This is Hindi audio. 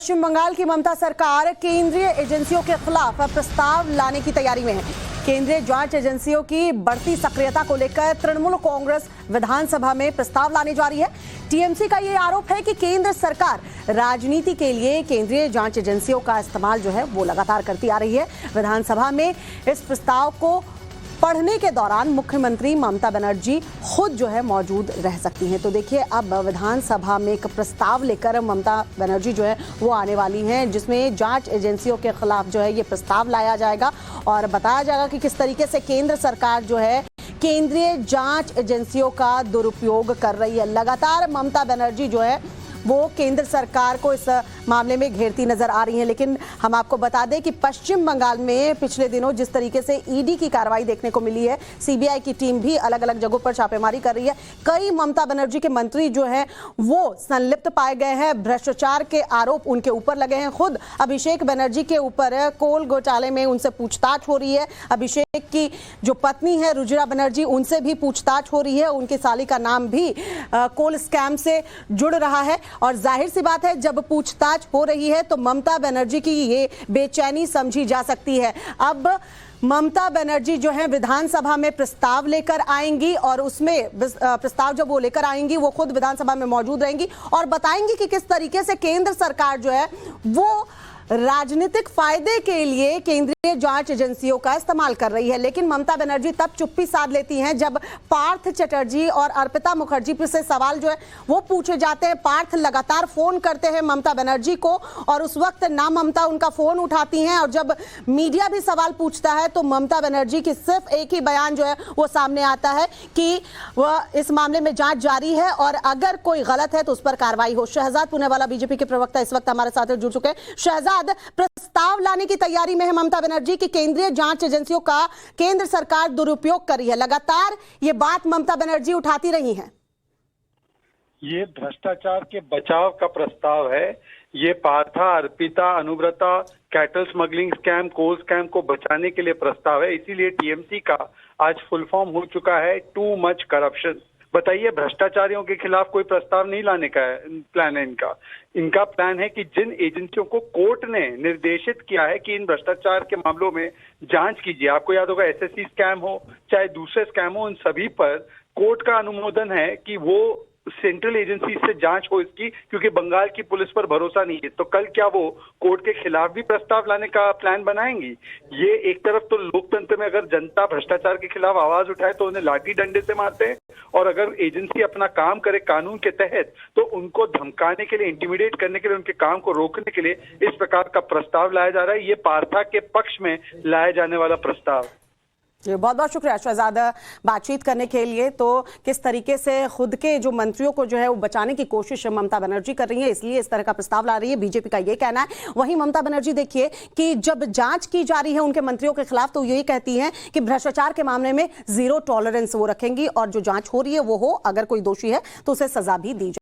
पश्चिम बंगाल की ममता सरकार केंद्रीय एजेंसियों के खिलाफ प्रस्ताव लाने की तैयारी में है। केंद्रीय जांच एजेंसियों की बढ़ती सक्रियता को लेकर तृणमूल कांग्रेस विधानसभा में प्रस्ताव लाने जा रही है। टीएमसी का ये आरोप है कि केंद्र सरकार राजनीति के लिए केंद्रीय जांच एजेंसियों का इस्तेमाल जो है वो लगातार करती आ रही है। विधानसभा में इस प्रस्ताव को पढ़ने के दौरान मुख्यमंत्री ममता बनर्जी खुद जो है मौजूद रह सकती हैं। तो देखिए, अब विधानसभा में एक प्रस्ताव लेकर ममता बनर्जी जो है वो आने वाली हैं, जिसमें जांच एजेंसियों के खिलाफ जो है ये प्रस्ताव लाया जाएगा और बताया जाएगा कि किस तरीके से केंद्र सरकार जो है केंद्रीय जांच एजेंसियों का दुरुपयोग कर रही है। लगातार ममता बनर्जी जो है वो केंद्र सरकार को इस मामले में घेरती नजर आ रही हैं। लेकिन हम आपको बता दें कि पश्चिम बंगाल में पिछले दिनों जिस तरीके से ईडी की कार्रवाई देखने को मिली है, सीबीआई की टीम भी अलग अलग जगहों पर छापेमारी कर रही है। कई ममता बनर्जी के मंत्री जो हैं वो संलिप्त पाए गए हैं, भ्रष्टाचार के आरोप उनके ऊपर लगे हैं। खुद अभिषेक बनर्जी के ऊपर कोल घोटाले में उनसे पूछताछ हो रही है। अभिषेक की जो पत्नी है रुजिरा बनर्जी, उनसे भी पूछताछ हो रही है। उनकी साली का नाम भी कोल स्कैम से जुड़ रहा है और जाहिर सी बात है, जब पूछताछ हो रही है तो ममता बनर्जी की ये बेचैनी समझी जा सकती है। अब ममता बनर्जी जो है विधानसभा में प्रस्ताव लेकर आएंगी और उसमें प्रस्ताव जब वो लेकर आएंगी वो खुद विधानसभा में मौजूद रहेंगी और बताएंगी कि किस तरीके से केंद्र सरकार जो है वो राजनीतिक फायदे के लिए केंद्रीय जांच एजेंसियों का इस्तेमाल कर रही है। लेकिन ममता बनर्जी तब चुप्पी साध लेती हैं जब पार्थ चटर्जी और अर्पिता मुखर्जी से सवाल जो है वो पूछे जाते हैं। पार्थ लगातार फोन करते हैं ममता बनर्जी को और उस वक्त ना ममता उनका फोन उठाती हैं और जब मीडिया भी सवाल पूछता है तो ममता बनर्जी की सिर्फ एक ही बयान जो है वो सामने आता है कि वह इस मामले में जांच जारी है और अगर कोई गलत है तो उस पर कार्रवाई हो। शहजाद पुनेवाला बीजेपी के प्रवक्ता इस वक्त हमारे साथ जुड़ चुके हैं। शहजाद, प्रस्ताव लाने की तैयारी में है ममता बनर्जी की केंद्रीय जांच एजेंसियों का केंद्र सरकार दुरुपयोग कर रही है। लगातार ये बात ममता बनर्जी उठाती रही हैं। ये भ्रष्टाचार के बचाव का प्रस्ताव है। ये Partha, Arpita, Anubrata, cattle smuggling scam, coal scam को बचाने के लिए प्रस्ताव है। इसीलिए टीएमसी का आज फुल फॉर्म हो चुका है टू मच करप्शन। बताइए, भ्रष्टाचारियों के खिलाफ कोई प्रस्ताव नहीं लाने का प्लान है इनका प्लान है कि जिन एजेंसियों को कोर्ट ने निर्देशित किया है कि इन भ्रष्टाचार के मामलों में जांच कीजिए, आपको याद होगा एसएससी स्कैम हो चाहे दूसरे स्कैम हो, उन सभी पर कोर्ट का अनुमोदन है कि वो सेंट्रल एजेंसी से जांच हो इसकी, क्योंकि बंगाल की पुलिस पर भरोसा नहीं है। तो कल क्या वो कोर्ट के खिलाफ भी प्रस्ताव लाने का प्लान बनाएंगी? ये एक तरफ तो लोकतंत्र में अगर जनता भ्रष्टाचार के खिलाफ आवाज उठाए तो उन्हें लाठी डंडे से मारते हैं और अगर एजेंसी अपना काम करे कानून के तहत तो उनको धमकाने के लिए, इंटिमिडेट करने के लिए, उनके काम को रोकने के लिए इस प्रकार का प्रस्ताव लाया जा रहा है। ये पार्था के पक्ष में लाया जाने वाला प्रस्ताव। जी, बहुत बहुत शुक्रिया शहजाद बातचीत करने के लिए। तो किस तरीके से खुद के जो मंत्रियों को जो है वो बचाने की कोशिश ममता बनर्जी कर रही है, इसलिए इस तरह का प्रस्ताव ला रही है, बीजेपी का ये कहना है। वहीं ममता बनर्जी देखिए कि जब जांच की जा रही है उनके मंत्रियों के खिलाफ तो यही कहती हैं कि भ्रष्टाचार के मामले में जीरो टॉलरेंस वो रखेंगी और जो जांच हो रही है वो हो, अगर कोई दोषी है तो उसे सजा भी दी जाए।